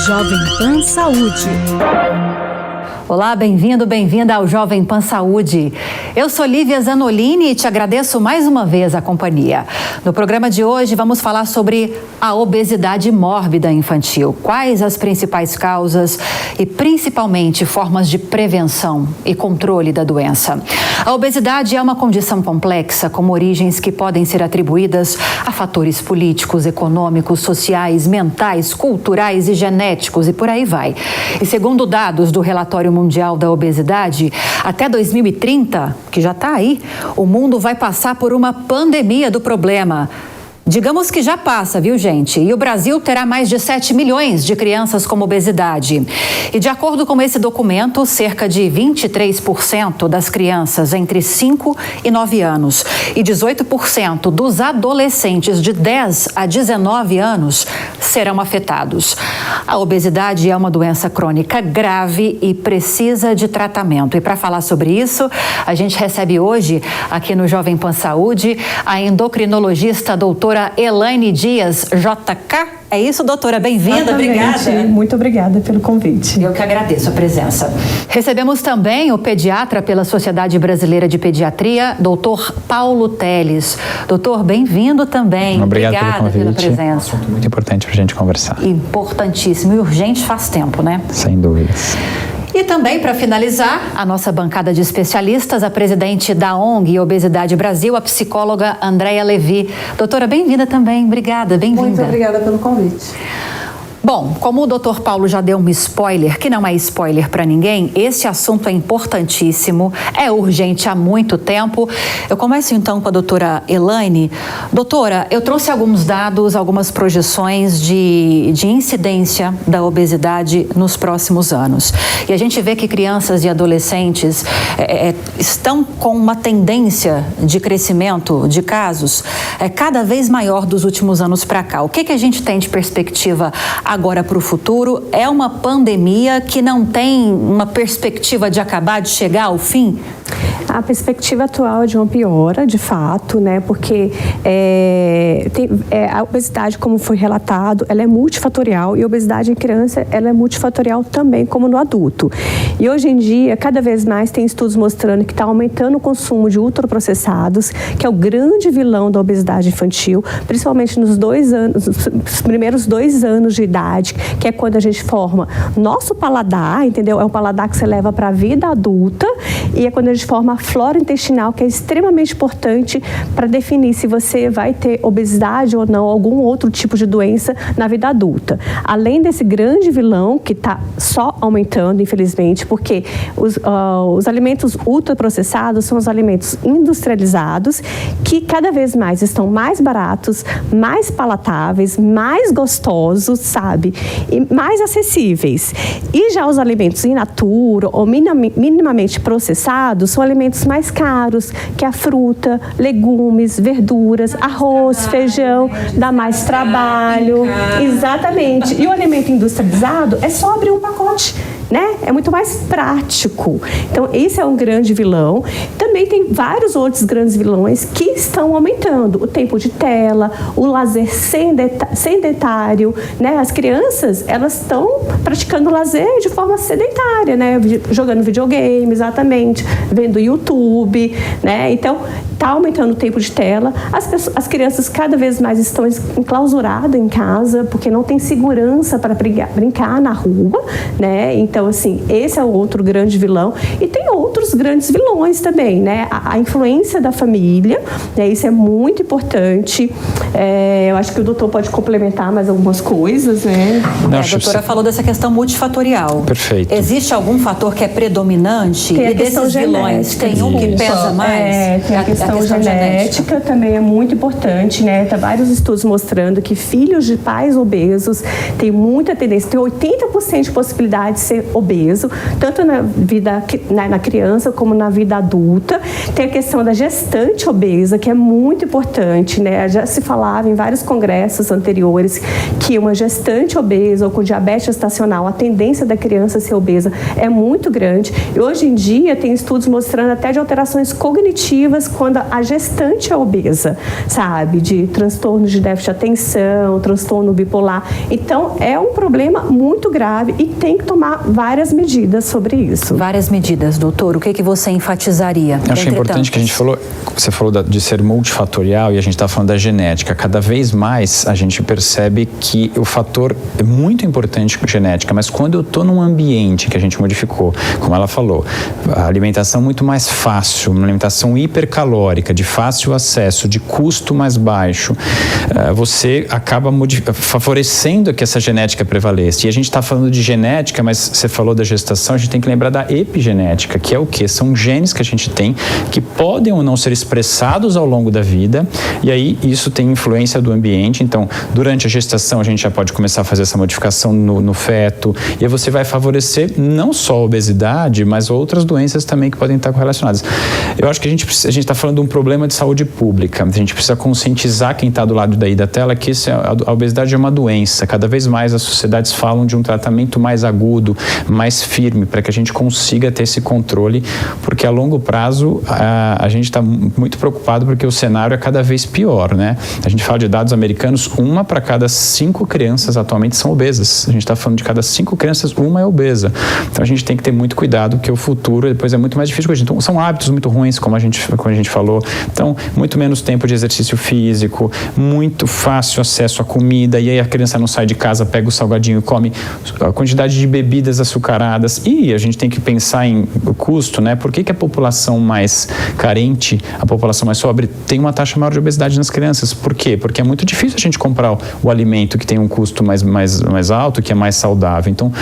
Jovem Pan Saúde. Olá, bem-vindo, bem-vinda ao Jovem Pan Saúde. Eu sou Lívia Zanolini e te agradeço mais uma vez a companhia. No programa de hoje vamos falar sobre a obesidade mórbida infantil. Quais as principais causas e principalmente formas de prevenção e controle da doença. A obesidade é uma condição complexa com origens que podem ser atribuídas a fatores políticos, econômicos, sociais, mentais, culturais e genéticos e por aí vai. E segundo dados do relatório Mundial da Obesidade, até 2030, que já está aí, o mundo vai passar por uma pandemia do problema. Digamos que já passa, viu, gente? E o Brasil terá mais de 7 milhões de crianças com obesidade. E de acordo com esse documento, cerca de 23% das crianças entre 5 e 9 anos e 18% dos adolescentes de 10 a 19 anos serão afetados. A obesidade é uma doença crônica grave e precisa de tratamento. E para falar sobre isso, a gente recebe hoje, aqui no Jovem Pan Saúde, a endocrinologista doutora Elaine Dias, JK. É isso, doutora? Bem-vinda, obrigada. Muito obrigada pelo convite. Eu que agradeço a presença. Recebemos também o pediatra pela Sociedade Brasileira de Pediatria, doutor Paulo Teles. Doutor, bem-vindo também. Obrigada pela presença. Muito importante para a gente conversar. Importantíssimo e urgente faz tempo, né? Sem dúvidas. E também, para finalizar, a nossa bancada de especialistas, a presidente da ONG Obesidade Brasil, a psicóloga Andréia Levi. Doutora, bem-vinda também. Obrigada, bem-vinda. Muito obrigada pelo convite. Bom, como o doutor Paulo já deu um spoiler, que não é spoiler para ninguém, esse assunto é importantíssimo, é urgente há muito tempo. Eu começo então com a doutora Elaine. Doutora, eu trouxe alguns dados, algumas projeções de incidência da obesidade nos próximos anos. E a gente vê que crianças e adolescentes estão com uma tendência de crescimento de casos cada vez maior dos últimos anos para cá. O que a gente tem de perspectiva agora para o futuro? É uma pandemia que não tem uma perspectiva de acabar, de chegar ao fim? A perspectiva atual é de uma piora, de fato, né? Porque a obesidade, como foi relatado, ela é multifatorial e a obesidade em criança, ela é multifatorial também, como no adulto. E hoje em dia, cada vez mais tem estudos mostrando que está aumentando o consumo de ultraprocessados, que é o grande vilão da obesidade infantil, principalmente nos primeiros 2 anos de idade, que é quando a gente forma nosso paladar, entendeu? É um paladar que você leva para a vida adulta e é quando a gente forma a flora intestinal, que é extremamente importante para definir se você vai ter obesidade ou não, algum outro tipo de doença na vida adulta. Além desse grande vilão que está só aumentando, infelizmente, porque os alimentos ultraprocessados são os alimentos industrializados que cada vez mais estão mais baratos, mais palatáveis, mais gostosos, sabe? E mais acessíveis. E já os alimentos in natura ou minimamente processados são alimentos mais caros, que a fruta, legumes, verduras, arroz, feijão, dá mais trabalho. Exatamente. E o alimento industrializado é só abrir um pacote, né? É muito mais prático. Então, esse é um grande vilão. Também tem vários outros grandes vilões que estão aumentando. O tempo de tela, o lazer sedentário, né? As crianças, elas estão praticando lazer de forma sedentária, né? Jogando videogame, exatamente, vendo YouTube, né? Então, está aumentando o tempo de tela. As crianças cada vez mais estão enclausuradas em casa, porque não tem segurança para brincar na rua, né? Então, assim, esse é o outro grande vilão. E tem outros grandes vilões também, né? A influência da família, né? Isso é muito importante. Eu acho que o doutor pode complementar mais algumas coisas, né? A doutora falou dessa questão multifatorial. Perfeito. Existe algum fator que é predominante? Tem a e desses vilões, tem um que pesa mais? Tem a questão genética também é muito importante, né? Tem vários estudos mostrando que filhos de pais obesos têm muita tendência, tem 80% de possibilidade de ser obeso, tanto na criança como na vida adulta. Tem a questão da gestante obesa, que é muito importante, né? Já se falava em vários congressos anteriores que uma gestante obesa ou com diabetes gestacional, a tendência da criança a ser obesa é muito grande. E hoje em dia tem estudos mostrando até de alterações cognitivas quando quando a gestante é obesa, sabe? De transtorno de déficit de atenção, transtorno bipolar. Então, é um problema muito grave e tem que tomar várias medidas sobre isso. Várias medidas, doutor. O que você enfatizaria? Eu acho importante que a gente falou, você falou de ser multifatorial e a gente está falando da genética. Cada vez mais a gente percebe que o fator é muito importante com genética, mas quando eu estou num ambiente que a gente modificou, como ela falou, a alimentação muito mais fácil, uma alimentação hipercalórica, de fácil acesso, de custo mais baixo, você acaba favorecendo que essa genética prevaleça. E a gente está falando de genética, mas você falou da gestação, a gente tem que lembrar da epigenética, que é o quê? São genes que a gente tem que podem ou não ser expressados ao longo da vida, e aí isso tem influência do ambiente. Então, durante a gestação, a gente já pode começar a fazer essa modificação no feto, e aí você vai favorecer não só a obesidade, mas outras doenças também que podem estar correlacionadas. Eu acho que a gente está falando de um problema de saúde pública. A gente precisa conscientizar quem está do lado daí da tela que a obesidade é uma doença. Cada vez mais as sociedades falam de um tratamento mais agudo, mais firme, para que a gente consiga ter esse controle, porque a longo prazo a gente está muito preocupado porque o cenário é cada vez pior, né? A gente fala de dados americanos, 1 para cada 5 crianças atualmente são obesas. A gente está falando de cada 5 crianças, 1 é obesa. Então a gente tem que ter muito cuidado, porque o futuro depois é muito mais difícil. Então são hábitos muito ruins, como a gente falou. Então, muito menos tempo de exercício físico, muito fácil acesso à comida, e aí a criança não sai de casa, pega o salgadinho e come, a quantidade de bebidas açucaradas. E a gente tem que pensar em custo, né? Por que a população mais carente, a população mais pobre, tem uma taxa maior de obesidade nas crianças? Por quê? Porque é muito difícil a gente comprar o alimento que tem um custo mais alto, que é mais saudável. Então,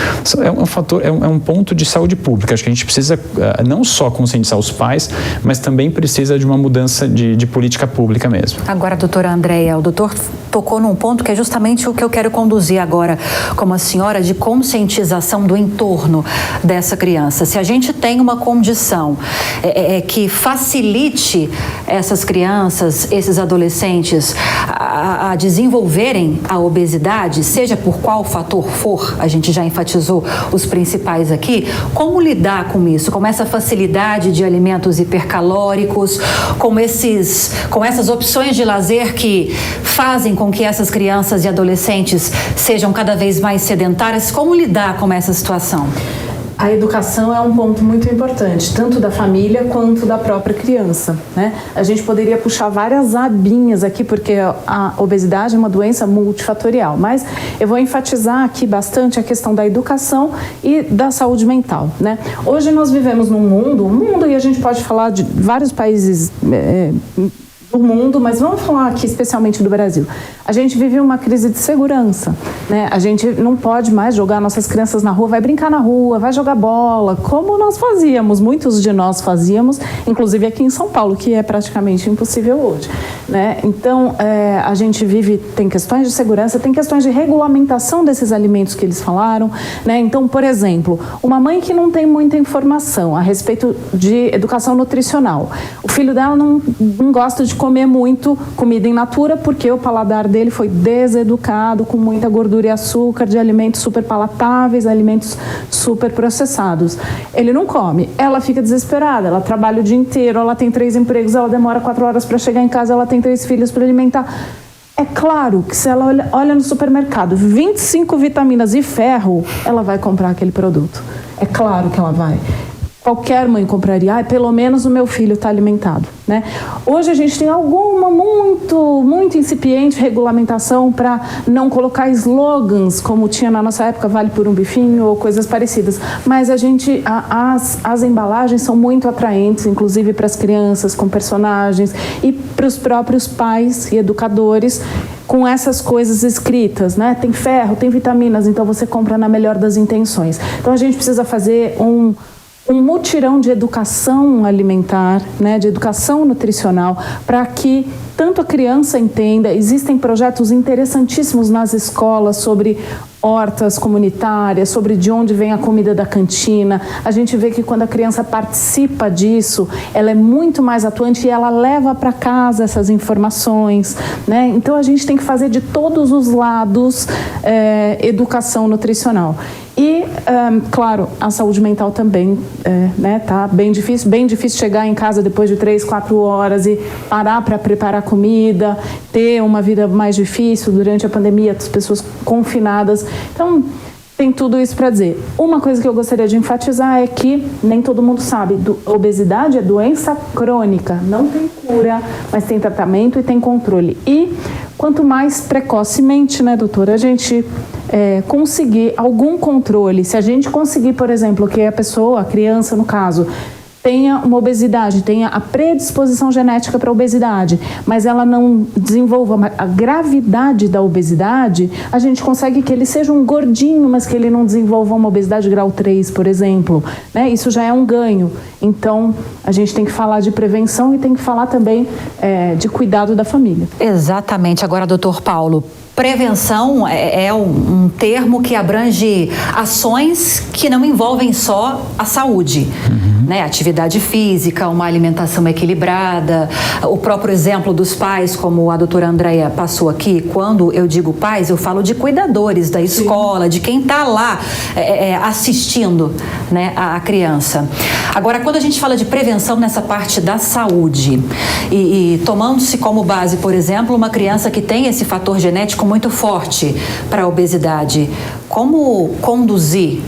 é um fator, é um ponto de saúde pública. Acho que a gente precisa não só conscientizar os pais, mas também precisa de uma mudança de política pública mesmo. Agora, doutora Andréia, o doutor tocou num ponto que é justamente o que eu quero conduzir agora como a senhora, de conscientização do entorno dessa criança. Se a gente tem uma condição que facilite essas crianças, esses adolescentes a desenvolverem a obesidade, seja por qual fator for, a gente já enfatizou os principais aqui, como lidar com isso, com essa facilidade de alimentos hipercalóricos, com essas opções de lazer que fazem com que essas crianças e adolescentes sejam cada vez mais sedentárias? Como lidar com essa situação? A educação é um ponto muito importante, tanto da família quanto da própria criança, né? A gente poderia puxar várias abinhas aqui, porque a obesidade é uma doença multifatorial, mas eu vou enfatizar aqui bastante a questão da educação e da saúde mental, né? Hoje nós vivemos num mundo, e a gente pode falar de vários países do mundo, mas vamos falar aqui especialmente do Brasil. A gente vive uma crise de segurança, né? A gente não pode mais jogar nossas crianças na rua, vai brincar na rua, vai jogar bola, como nós fazíamos, muitos de nós fazíamos, inclusive aqui em São Paulo, que é praticamente impossível hoje, né? Então, a gente tem questões de segurança, tem questões de regulamentação desses alimentos que eles falaram, né? Então, por exemplo, uma mãe que não tem muita informação a respeito de educação nutricional, o filho dela não gosta de comer muito comida in natura porque o paladar dele foi deseducado com muita gordura e açúcar, de alimentos super palatáveis, alimentos super processados. Ele não come, ela fica desesperada, ela trabalha o dia inteiro, ela tem 3 empregos, ela demora 4 horas para chegar em casa, ela tem 3 filhos para alimentar. É claro que se ela olha no supermercado 25 vitaminas e ferro, ela vai comprar aquele produto. É claro que ela vai. Qualquer mãe compraria, pelo menos o meu filho está alimentado, né? Hoje a gente tem alguma muito incipiente regulamentação para não colocar slogans, como tinha na nossa época, vale por um bifinho ou coisas parecidas. Mas as embalagens são muito atraentes, inclusive para as crianças, com personagens, e para os próprios pais e educadores, com essas coisas escritas, né? Tem ferro, tem vitaminas, então você compra na melhor das intenções. Então a gente precisa fazer um mutirão de educação alimentar, né, de educação nutricional, para que tanto a criança entenda. Existem projetos interessantíssimos nas escolas sobre hortas comunitárias, sobre de onde vem a comida da cantina. A gente vê que quando a criança participa disso, ela é muito mais atuante e ela leva para casa essas informações, né? Então a gente tem que fazer de todos os lados educação nutricional. E, claro, a saúde mental também, tá bem difícil chegar em casa depois de 3, 4 horas e parar para preparar comida, ter uma vida mais difícil durante a pandemia, as pessoas confinadas. Então, tem tudo isso para dizer. Uma coisa que eu gostaria de enfatizar é que nem todo mundo sabe, obesidade é doença crônica, não tem cura, mas tem tratamento e tem controle. E quanto mais precocemente, né, doutora, a gente conseguir algum controle, se a gente conseguir, por exemplo, que a pessoa, a criança no caso, tenha uma obesidade, tenha a predisposição genética para a obesidade, mas ela não desenvolva a gravidade da obesidade, a gente consegue que ele seja um gordinho, mas que ele não desenvolva uma obesidade grau 3, por exemplo, né? Isso já é um ganho. Então, a gente tem que falar de prevenção e tem que falar também de cuidado da família. Exatamente. Agora, doutor Paulo, prevenção é um termo que abrange ações que não envolvem só a saúde, né? Atividade física, uma alimentação equilibrada, o próprio exemplo dos pais, como a doutora Andréia passou aqui. Quando eu digo pais, eu falo de cuidadores da escola, de quem está lá assistindo, né, a criança. Agora, quando a gente fala de prevenção nessa parte da saúde e tomando-se como base, por exemplo, uma criança que tem esse fator genético muito forte para a obesidade, como conduzir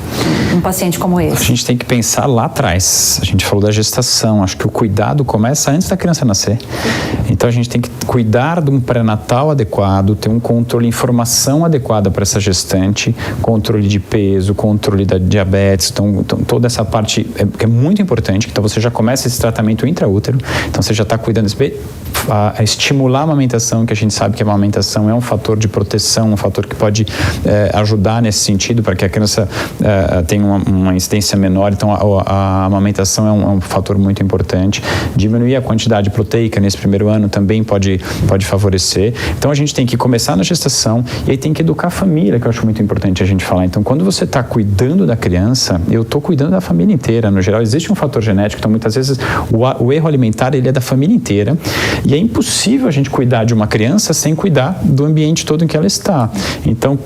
um paciente como esse? A gente tem que pensar lá atrás. A gente falou da gestação, acho que o cuidado começa antes da criança nascer. Então a gente tem que cuidar de um pré-natal adequado, ter um controle, informação adequada para essa gestante, controle de peso, controle da diabetes, então toda essa parte é muito importante. Então você já começa esse tratamento intraútero, então você já está cuidando a estimular a amamentação, que a gente sabe que a amamentação é um fator de proteção, um fator que pode ajudar nesse sentido para que a criança tenha uma incidência menor. Então a amamentação é um fator muito importante. Diminuir a quantidade proteica nesse primeiro ano também pode favorecer. Então a gente tem que começar na gestação e aí tem que educar a família, que eu acho muito importante a gente falar. Então quando você está cuidando da criança, eu estou cuidando da família inteira. No geral existe um fator genético, então muitas vezes o erro alimentar ele é da família inteira. E é impossível a gente cuidar de uma criança sem cuidar do ambiente todo em que ela está. Então,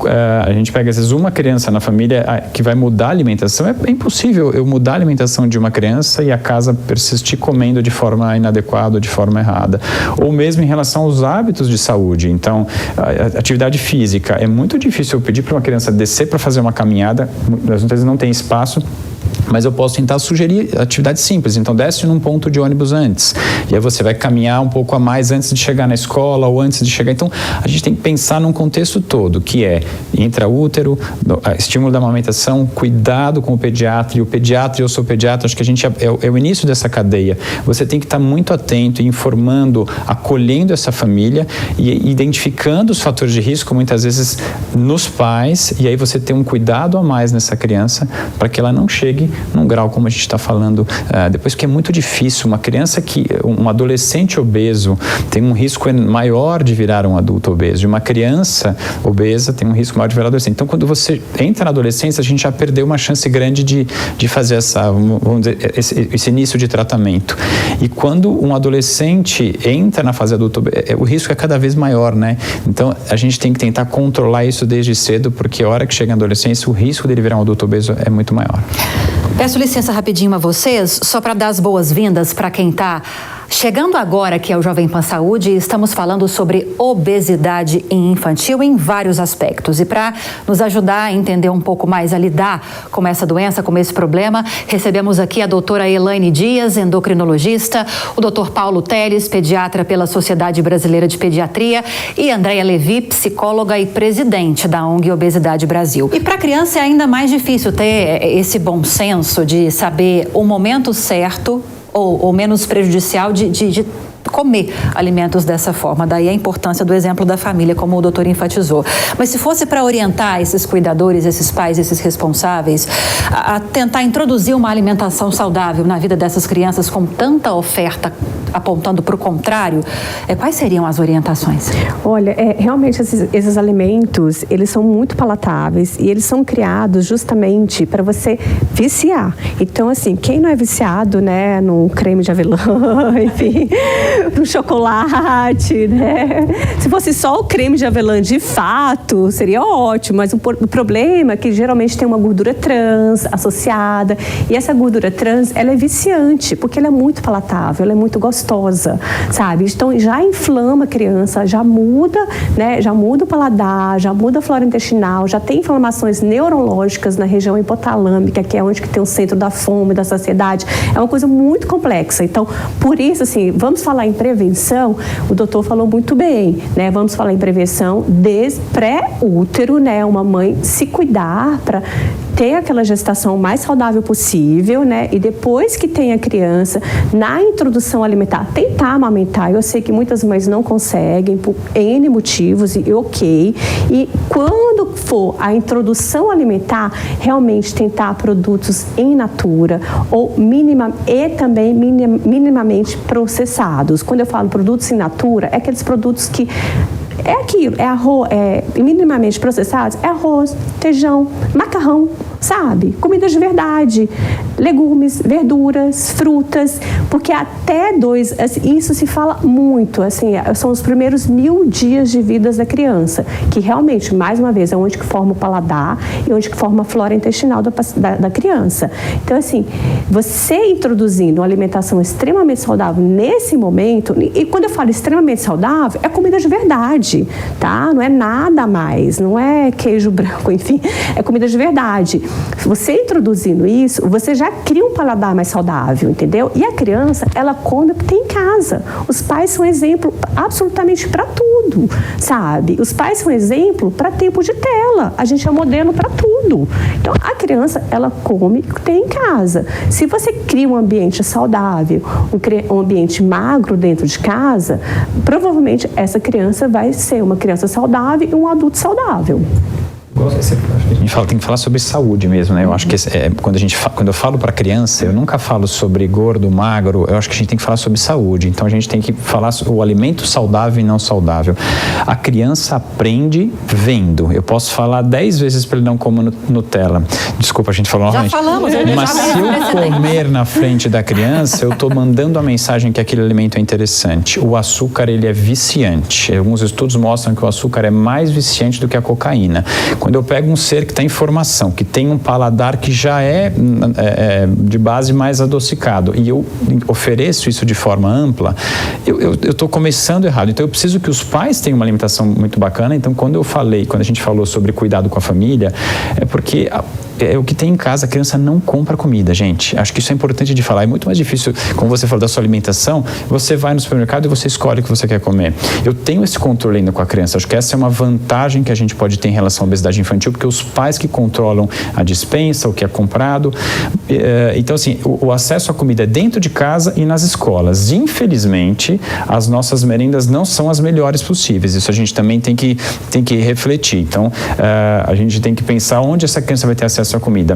a gente pega, às vezes, uma criança na família que vai mudar a alimentação. É impossível eu mudar a alimentação de uma criança e a casa persistir comendo de forma inadequada ou de forma errada. Ou mesmo em relação aos hábitos de saúde. Então, a atividade física. É muito difícil eu pedir para uma criança descer para fazer uma caminhada. Às vezes não tem espaço. Mas eu posso tentar sugerir atividades simples. Então, desce num ponto de ônibus antes. E aí você vai caminhar um pouco a mais antes de chegar na escola ou antes de chegar. Então, a gente tem que pensar num contexto todo, que é intraútero, estímulo da amamentação, cuidado com o pediatra. E o pediatra, eu sou pediatra, acho que a gente é o início dessa cadeia. Você tem que estar muito atento, informando, acolhendo essa família e identificando os fatores de risco, muitas vezes nos pais. E aí você tem um cuidado a mais nessa criança para que ela não chegue num grau como a gente está falando depois, que é muito difícil. Um adolescente obeso tem um risco maior de virar um adulto obeso, e uma criança obesa tem um risco maior de virar adolescente. Então, quando você entra na adolescência, a gente já perdeu uma chance grande de fazer vamos dizer, esse início de tratamento. E quando um adolescente entra na fase adulta, o risco é cada vez maior, né? Então, a gente tem que tentar controlar isso desde cedo, porque a hora que chega na adolescência, o risco dele virar um adulto obeso é muito maior. Peço licença rapidinho a vocês, só para dar as boas-vindas para quem está chegando agora aqui ao Jovem Pan Saúde. Estamos falando sobre obesidade infantil em vários aspectos. E para nos ajudar a entender um pouco mais, a lidar com essa doença, com esse problema, recebemos aqui a doutora Elaine Dias, endocrinologista, o doutor Paulo Teles, pediatra pela Sociedade Brasileira de Pediatria, e Andréia Levi, psicóloga e presidente da ONG Obesidade Brasil. E para a criança é ainda mais difícil ter esse bom senso de saber o momento certo ou menos prejudicial de comer alimentos dessa forma. Daí a importância do exemplo da família, como o doutor enfatizou. Mas se fosse para orientar esses cuidadores, esses pais, esses responsáveis, a tentar introduzir uma alimentação saudável na vida dessas crianças com tanta oferta apontando para o contrário, quais seriam as orientações? Olha, realmente esses alimentos, eles são muito palatáveis e eles são criados justamente para você viciar. Então, assim, quem não é viciado, né, num creme de avelã, enfim, pro chocolate, né? Se fosse só o creme de avelã de fato, seria ótimo, mas o problema é que geralmente tem uma gordura trans associada, e essa gordura trans, ela é viciante, porque ela é muito palatável, ela é muito gostosa, sabe? Então já inflama a criança, já muda, né? Já muda o paladar, já muda a flora intestinal, já tem inflamações neurológicas na região hipotalâmica, que é onde que tem o centro da fome, da saciedade. É uma coisa muito complexa. Então, por isso, assim, vamos falar em prevenção, o doutor falou muito bem, né? Vamos falar em prevenção desde pré-útero, né? Uma mãe se cuidar para ter aquela gestação mais saudável possível, né? E depois que tem a criança, na introdução alimentar, tentar amamentar. Eu sei que muitas mães não conseguem por N motivos, e ok. E quando for a introdução alimentar, realmente tentar produtos in natura ou minimamente processados. Quando eu falo produtos in natura, é aqueles produtos que é aquilo, é arroz, minimamente processados, é arroz, feijão, macarrão, sabe? Comida de verdade, legumes, verduras, frutas, porque até isso se fala muito, assim, são os primeiros 1000 dias de vida da criança, que realmente, mais uma vez, é onde que forma o paladar e onde que forma a flora intestinal da criança. Então, assim, você introduzindo uma alimentação extremamente saudável nesse momento, e quando eu falo extremamente saudável, é comida de verdade, tá? Não é nada a mais, não é queijo branco, enfim, é comida de verdade. Você introduzindo isso, você já cria um paladar mais saudável, entendeu? E a criança, ela come o que tem em casa. Os pais são exemplo absolutamente para tudo, sabe? Os pais são exemplo para tempo de tela. A gente é modelo para tudo. Então, a criança, ela come o que tem em casa. Se você cria um ambiente saudável, um ambiente magro dentro de casa, provavelmente essa criança vai ser uma criança saudável e um adulto saudável. A gente tem que falar sobre saúde mesmo, né? Eu acho que quando eu falo para criança, eu nunca falo sobre gordo, magro, eu acho que a gente tem que falar sobre saúde. Então a gente tem que falar sobre o alimento saudável e não saudável. A criança aprende vendo. Eu posso falar 10 vezes para ele não comer Nutella. Desculpa, a gente falou novamente. Já falamos. Mas se eu comer na frente da criança, eu estou mandando a mensagem que aquele alimento é interessante. O açúcar, ele é viciante. Alguns estudos mostram que o açúcar é mais viciante do que a cocaína. Quando eu pego um ser que está em formação, que tem um paladar que já é de base mais adocicado, e eu ofereço isso de forma ampla, eu estou começando errado. Então eu preciso que os pais tenham uma alimentação muito bacana. Então quando a gente falou sobre cuidado com a família, é porque é o que tem em casa. A criança não compra comida, gente. Acho que isso é importante de falar. É muito mais difícil, como você falou, da sua alimentação. Você vai no supermercado e você escolhe o que você quer comer. Eu tenho esse controle ainda com a criança. Acho que essa é uma vantagem que a gente pode ter em relação à obesidade infantil, porque os pais que controlam a despensa, o que é comprado. Então, assim, o acesso à comida é dentro de casa e nas escolas. Infelizmente, as nossas merendas não são as melhores possíveis. Isso a gente também tem que refletir. Então, a gente tem que pensar onde essa criança vai ter acesso à comida.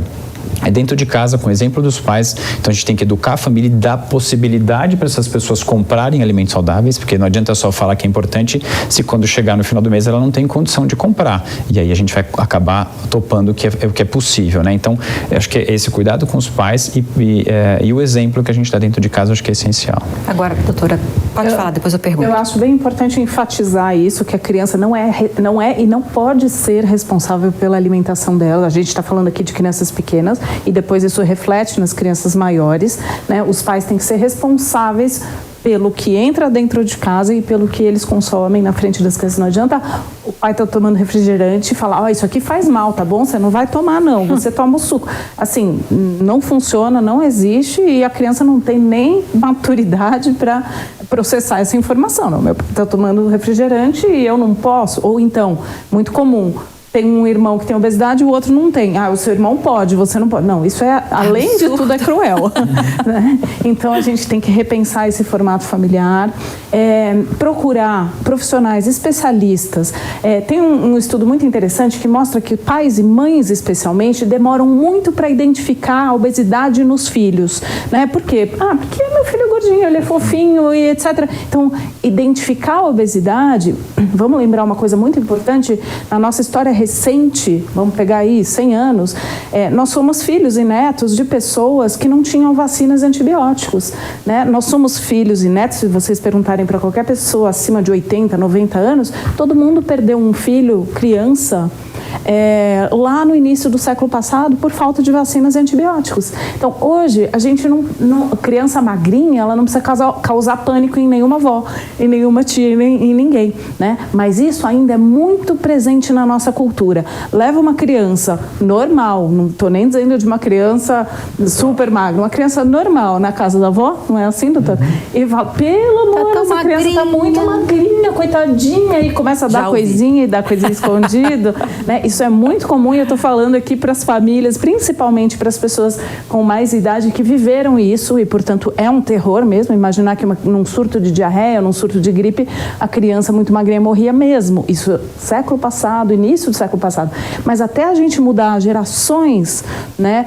É dentro de casa, com o exemplo dos pais. Então a gente tem que educar a família e dar possibilidade para essas pessoas comprarem alimentos saudáveis, porque não adianta só falar que é importante se quando chegar no final do mês ela não tem condição de comprar. E aí a gente vai acabar topando o que é possível, né? Então, eu acho que esse cuidado com os pais e o exemplo que a gente dá dentro de casa, eu acho que é essencial. Agora, doutora, pode falar, depois eu pergunto. Eu acho bem importante enfatizar isso, que a criança não é e não pode ser responsável pela alimentação dela. A gente está falando aqui de crianças pequenas, e depois isso reflete nas crianças maiores, né? Os pais têm que ser responsáveis pelo que entra dentro de casa e pelo que eles consomem na frente das crianças. Não adianta o pai estar tomando refrigerante e falar, isso aqui faz mal, tá bom? Você não vai tomar, não. Você toma o suco. Assim, não funciona, não existe, e a criança não tem nem maturidade para processar essa informação. Não, meu pai está tomando refrigerante e eu não posso. Ou então, muito comum, tem um irmão que tem obesidade e o outro não tem. O seu irmão pode, você não pode. Não, isso além de tudo, é cruel. Né? Então, a gente tem que repensar esse formato familiar, procurar profissionais especialistas. Tem um estudo muito interessante que mostra que pais e mães, especialmente, demoram muito para identificar a obesidade nos filhos. Né? Por quê? Porque meu filho é gordinho, ele é fofinho e etc. Então, identificar a obesidade, vamos lembrar uma coisa muito importante, na nossa história recente, vamos pegar aí 100 anos, nós somos filhos e netos de pessoas que não tinham vacinas e antibióticos, né? Nós somos filhos e netos, se vocês perguntarem para qualquer pessoa acima de 80, 90 anos, todo mundo perdeu um filho, criança, lá no início do século passado por falta de vacinas e antibióticos. Então, hoje, a gente criança magrinha, ela não precisa causar pânico em nenhuma avó, em nenhuma tia, em ninguém, né? Mas isso ainda é muito presente na nossa cultura. Leva uma criança normal, não estou nem dizendo de uma criança super magra, uma criança normal na casa da avó, não é assim, doutora? E fala, pelo amor, essa criança está muito magrinha, coitadinha, e começa a dar coisinha e dar coisinha escondido, né? Isso é muito comum e eu estou falando aqui para as famílias, principalmente para as pessoas com mais idade que viveram isso e, portanto, é um terror mesmo. Imaginar que num surto de diarreia, num surto de gripe, a criança muito magrinha morria mesmo. Isso século passado, início do século passado. Mas até a gente mudar gerações, né?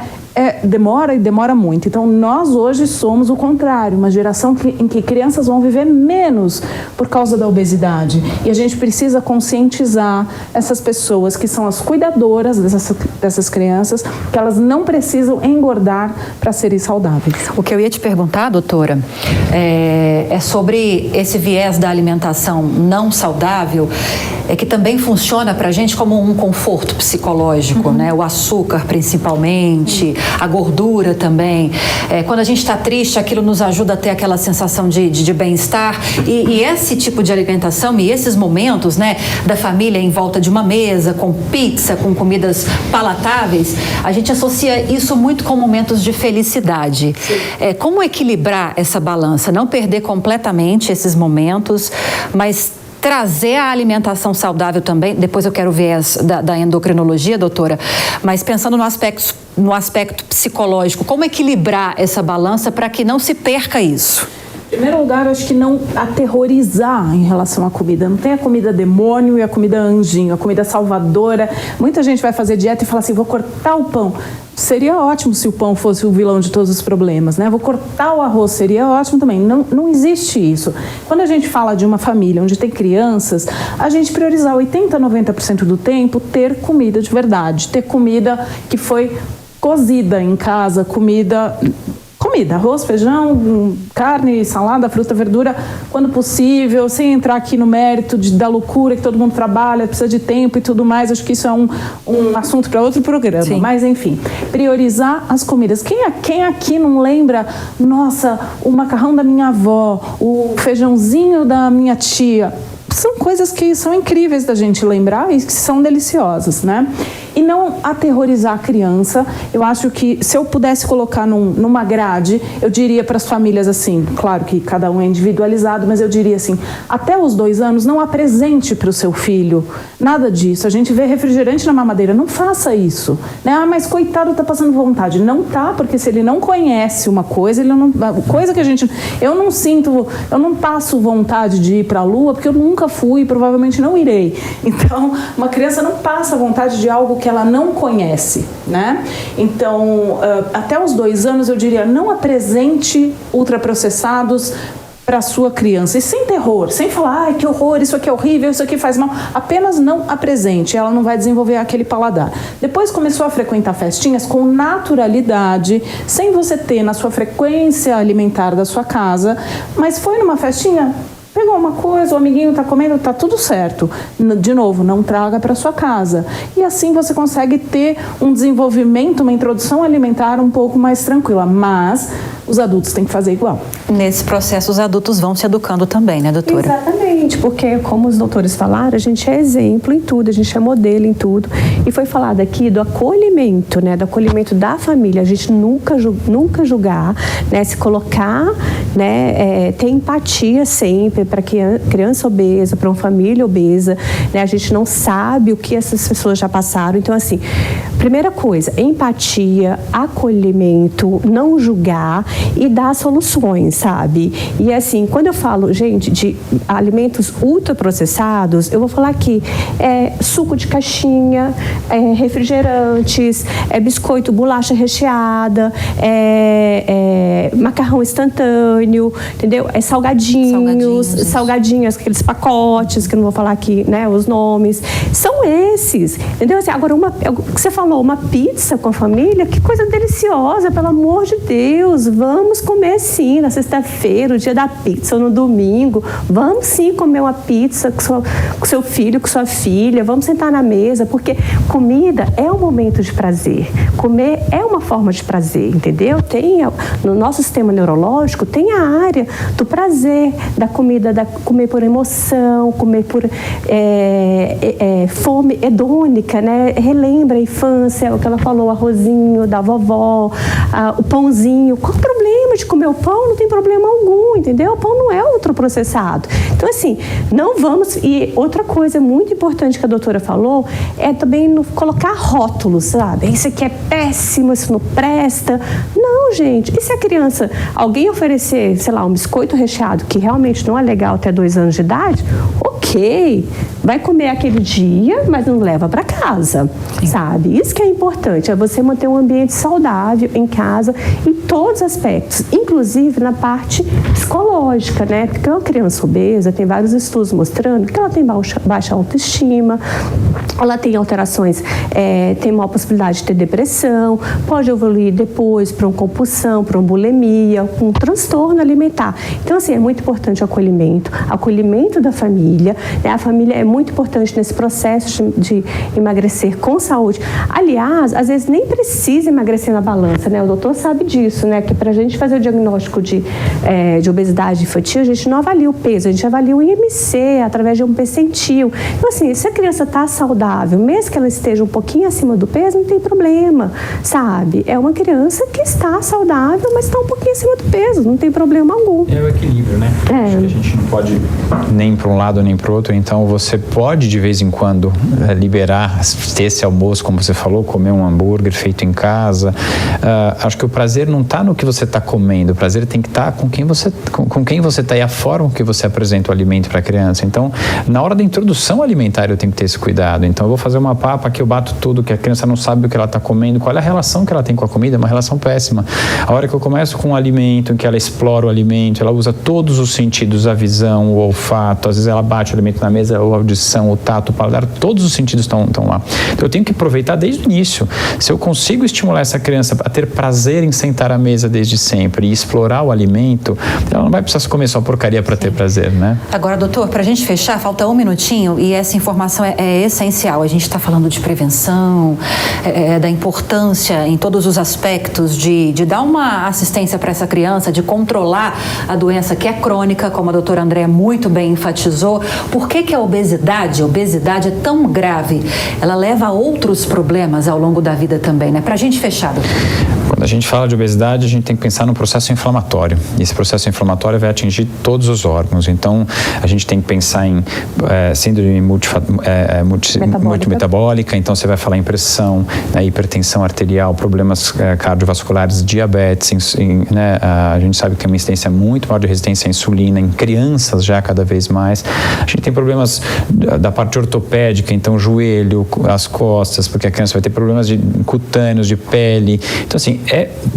Demora muito. Então, nós hoje somos o contrário, uma geração em que crianças vão viver menos por causa da obesidade. E a gente precisa conscientizar essas pessoas que são as cuidadoras dessas crianças, que elas não precisam engordar para serem saudáveis. O que eu ia te perguntar, doutora, é sobre esse viés da alimentação não saudável, que também funciona para a gente como um conforto psicológico, né? O açúcar, principalmente, a gordura também. Quando a gente está triste, aquilo nos ajuda a ter aquela sensação de bem-estar. E esse tipo de alimentação e esses momentos, né, da família em volta de uma mesa, com pizza, com comidas palatáveis, a gente associa isso muito com momentos de felicidade. Como equilibrar essa balança? Não perder completamente esses momentos, mas trazer a alimentação saudável também. Depois eu quero o viés da endocrinologia, doutora, mas pensando no aspecto psicológico, como equilibrar essa balança para que não se perca isso? Em primeiro lugar, eu acho que não aterrorizar em relação à comida. Não tem a comida demônio e a comida anjinho, a comida salvadora. Muita gente vai fazer dieta e fala assim, vou cortar o pão. Seria ótimo se o pão fosse o vilão de todos os problemas, né? Vou cortar o arroz, seria ótimo também. Não existe isso. Quando a gente fala de uma família onde tem crianças, a gente priorizar 80%, 90% do tempo ter comida de verdade, ter comida que foi cozida em casa, comida, arroz, feijão, carne, salada, fruta, verdura, quando possível, sem entrar aqui no mérito da loucura que todo mundo trabalha, precisa de tempo e tudo mais. Acho que isso é um assunto para outro programa. Sim. Mas, enfim, priorizar as comidas. Quem aqui não lembra, nossa, o macarrão da minha avó, o feijãozinho da minha tia? São coisas que são incríveis da gente lembrar e que são deliciosas, né? E não aterrorizar a criança. Eu acho que se eu pudesse colocar numa grade, eu diria para as famílias assim, claro que cada um é individualizado, mas eu diria assim, até os 2 anos não apresente para o seu filho nada disso. A gente vê refrigerante na mamadeira, não faça isso, né? Ah, mas coitado, tá passando vontade. Não tá, porque se ele não conhece uma coisa, eu não passo vontade de ir para a lua, porque eu nunca fui e provavelmente não irei. Então, uma criança não passa vontade de algo que ela não conhece, né? Então, até os 2 anos, eu diria, não apresente ultraprocessados para a sua criança. E sem terror, sem falar, ai, que horror, isso aqui é horrível, isso aqui faz mal. Apenas não apresente, ela não vai desenvolver aquele paladar. Depois começou a frequentar festinhas com naturalidade, sem você ter na sua frequência alimentar da sua casa, mas foi numa festinha, pegou uma coisa, o amiguinho está comendo, está tudo certo. De novo, não traga para sua casa. E assim você consegue ter um desenvolvimento, uma introdução alimentar um pouco mais tranquila. Mas os adultos têm que fazer igual. Nesse processo, os adultos vão se educando também, né, doutora? Exatamente, porque como os doutores falaram, a gente é exemplo em tudo, a gente é modelo em tudo. E foi falado aqui do acolhimento, né, do acolhimento da família. A gente nunca julgar, né, se colocar, né, ter empatia sempre para criança obesa, para uma família obesa, né? A gente não sabe o que essas pessoas já passaram. Então, assim, primeira coisa, empatia, acolhimento, não julgar e dar soluções, sabe? E assim, quando eu falo, gente, de alimentos ultraprocessados, eu vou falar aqui, suco de caixinha, refrigerantes, biscoito, bolacha recheada, macarrão instantâneo, entendeu? Salgadinhos, aqueles pacotes, que eu não vou falar aqui, né, os nomes. São esses, entendeu? Assim, agora, você falou, uma pizza com a família, que coisa deliciosa, pelo amor de Deus, vamos comer sim, na sexta-feira, o dia da pizza, ou no domingo, vamos sim comer uma pizza com seu filho, com sua filha, vamos sentar na mesa, porque comida é um momento de prazer, comer é uma forma de prazer, entendeu? No nosso sistema neurológico, tem a área do prazer, da comida, comer por emoção, comer por fome hedônica, né? Relembra a infância, o que ela falou, o arrozinho da vovó, o pãozinho. Qual o problema de comer o pão? Não tem problema algum, entendeu? O pão não é ultraprocessado. Então, assim, não vamos... E outra coisa muito importante que a doutora falou é também colocar rótulos, sabe? Isso aqui é péssimo, isso não presta. Não, gente. E se a criança, alguém oferecer, sei lá, um biscoito recheado, que realmente não é legal até 2 anos de idade, ok, vai comer aquele dia, mas não leva para casa, sabe? Isso que é importante, é você manter um ambiente saudável em casa, em todos os aspectos, inclusive na parte psicológica, né? Porque uma criança obesa, tem vários estudos mostrando que ela tem baixa autoestima, ela tem alterações, tem maior possibilidade de ter depressão, pode evoluir depois para uma compulsão, para uma bulimia, um transtorno alimentar. Então, assim, é muito importante o acolhimento da família, né? A família é muito importante nesse processo de emagrecer com saúde. Aliás, às vezes nem precisa emagrecer na balança, né? O doutor sabe disso, né? Que para a gente fazer o diagnóstico de obesidade infantil, a gente não avalia o peso, a gente avalia o IMC através de um percentil. Então, assim, se a criança está saudável, mesmo que ela esteja um pouquinho acima do peso, não tem problema, sabe? É uma criança que está saudável, mas está um pouquinho acima do peso, não tem problema algum. É o equilíbrio, né? Acho que a gente não pode nem para um lado nem para o outro, então você pode de vez em quando liberar, ter esse almoço, como você falou, comer um hambúrguer feito em casa. Acho que o prazer não está no que você está comendo, o prazer tem que estar com quem você está e a forma que você apresenta o alimento para a criança. Então, na hora da introdução alimentar eu tenho que ter esse cuidado. Então, eu vou fazer uma papa que eu bato tudo, que a criança não sabe o que ela está comendo, qual é a relação que ela tem com a comida, é uma relação péssima. A hora que eu começo com um alimento, em que ela explora o alimento, ela usa todos os sentidos, a visão, o olfato, às vezes ela bate o alimento na mesa, a audição, o tato, o paladar, todos os sentidos estão lá. Então, eu tenho que aproveitar desde o início. Se eu consigo estimular essa criança a ter prazer em sentar à mesa desde sempre e explorar o alimento, ela não vai precisar comer só porcaria para ter prazer, né? Agora, doutor, para a gente fechar, falta um minutinho e essa informação é essencial. A gente está falando de prevenção, da importância em todos os aspectos de dar uma assistência para essa criança, de controlar a doença que é crônica, como a doutora Andréa muito bem enfatizou. Por que a obesidade é tão grave? Ela leva a outros problemas ao longo da vida também, né? Para a gente fechar, doutor. Quando a gente fala de obesidade, a gente tem que pensar no processo inflamatório. E esse processo inflamatório vai atingir todos os órgãos. Então, a gente tem que pensar em síndrome multimetabólica. Então, você vai falar em pressão, hipertensão arterial, problemas cardiovasculares, diabetes. Né? A gente sabe que tem uma incidência muito maior de resistência à insulina em crianças já cada vez mais. A gente tem problemas da parte ortopédica, então joelho, as costas, porque a criança vai ter problemas cutâneos, de pele. Então, assim,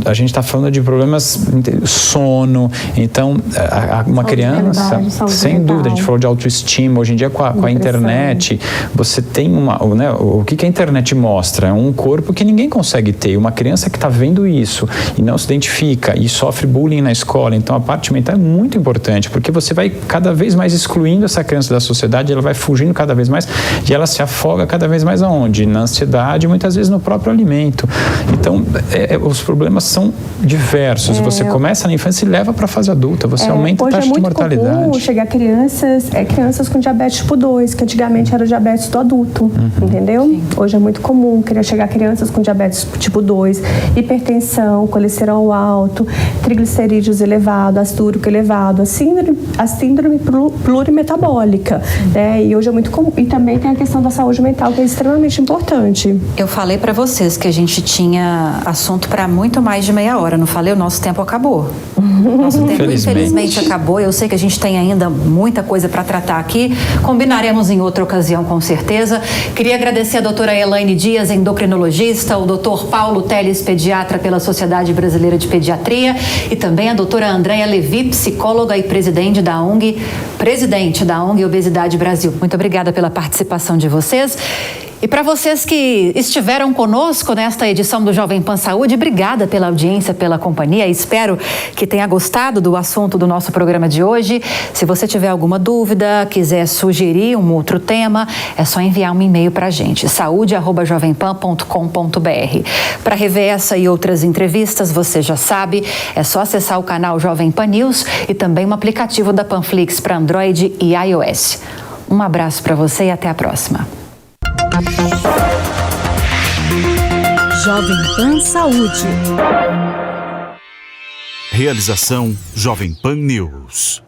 a gente está falando de problemas sono. Então, uma criança, sem dúvida, a gente falou de autoestima. Hoje em dia, com a internet, você tem né, o que a internet mostra? É um corpo que ninguém consegue ter. Uma criança que está vendo isso e não se identifica e sofre bullying na escola. Então, a parte mental é muito importante, porque você vai cada vez mais excluindo essa criança da sociedade, ela vai fugindo cada vez mais e ela se afoga cada vez mais aonde? Na ansiedade, muitas vezes no próprio alimento. Então, os problemas são diversos. Você começa na infância e leva para a fase adulta. Você aumenta a taxa de mortalidade. Hoje é muito comum chegar crianças com diabetes tipo 2, que antigamente era o diabetes do adulto, entendeu? Sim. Hoje é muito comum chegar crianças com diabetes tipo 2, hipertensão, colesterol alto, triglicerídeos elevado, ácido úrico elevado, a síndrome plurimetabólica, né? E hoje é muito comum. E também tem a questão da saúde mental, que é extremamente importante. Eu falei para vocês que a gente tinha assunto para muito mais de meia a hora, não falei? O nosso tempo acabou. Nosso tempo infelizmente acabou. Eu sei que a gente tem ainda muita coisa para tratar aqui. Combinaremos em outra ocasião, com certeza. Queria agradecer a doutora Elaine Dias, endocrinologista, o doutor Paulo Teles, pediatra pela Sociedade Brasileira de Pediatria, e também a doutora Andréia Levi, psicóloga e presidente da ONG Obesidade Brasil. Muito obrigada pela participação de vocês. E para vocês que estiveram conosco nesta edição do Jovem Pan Saúde, obrigada pela audiência, pela companhia. Espero que tenha gostado do assunto do nosso programa de hoje. Se você tiver alguma dúvida, quiser sugerir um outro tema, é só enviar um e-mail para a gente, saude@jovempan.com.br. Para rever essa e outras entrevistas, você já sabe, é só acessar o canal Jovem Pan News e também o aplicativo da Panflix para Android e iOS. Um abraço para você e até a próxima. Jovem Pan Saúde. Realização Jovem Pan News.